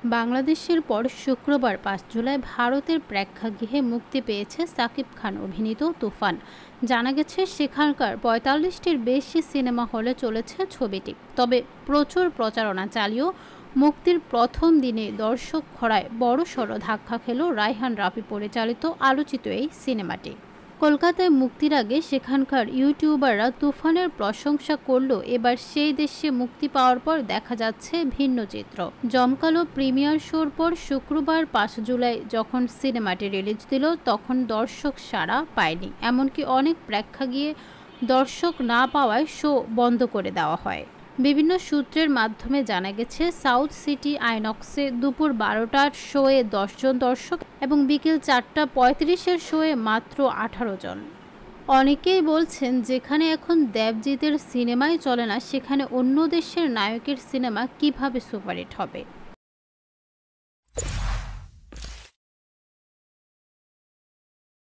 বাংলাদেশের পর শুক্রবার ৫ জুলাই ভারতের প্রেক্ষাগৃহে মুক্তি পেয়েছে সাকিব খান অভিনীত তুফান। জানা গেছে সেখানকার ৪৫টির বেশি সিনেমা হলে চলেছে ছবিটি। তবে প্রচুর প্রচারণা চালিয়েও মুক্তির প্রথম দিনে দর্শক খরায় বড়সড় ধাক্কা খেল রায়হান রাফি পরিচালিত আলোচিত এই সিনেমাটি। কলকাতায় মুক্তির আগে সেখানকার ইউটিউবাররা তুফানের প্রশংসা করলেও এবার সেই দেশে মুক্তি পাওয়ার পর দেখা যাচ্ছে ভিন্ন চিত্র। জমকালো প্রিমিয়ার শোর পর শুক্রবার ৫ জুলাই যখন সিনেমাটি রিলিজ দিল তখন দর্শক সাড়া পায়নি, এমনকি অনেক প্রেক্ষাগৃহে দর্শক না পাওয়ায় শো বন্ধ করে দেওয়া হয়। বিভিন্ন সূত্রের মাধ্যমে জানা গেছে সাউথ সিটি আইনক্সে দুপুর ১২টার শোয়ে ১০ জন দর্শক এবং বিকেল ৪টা ৩৫-এর শোয়ে মাত্র ১৮ জন। অনেকেই বলছেন যেখানে এখন দেবজিতের সিনেমাই চলে না সেখানে অন্য দেশের নায়কের সিনেমা কিভাবে সুপারহিট হবে।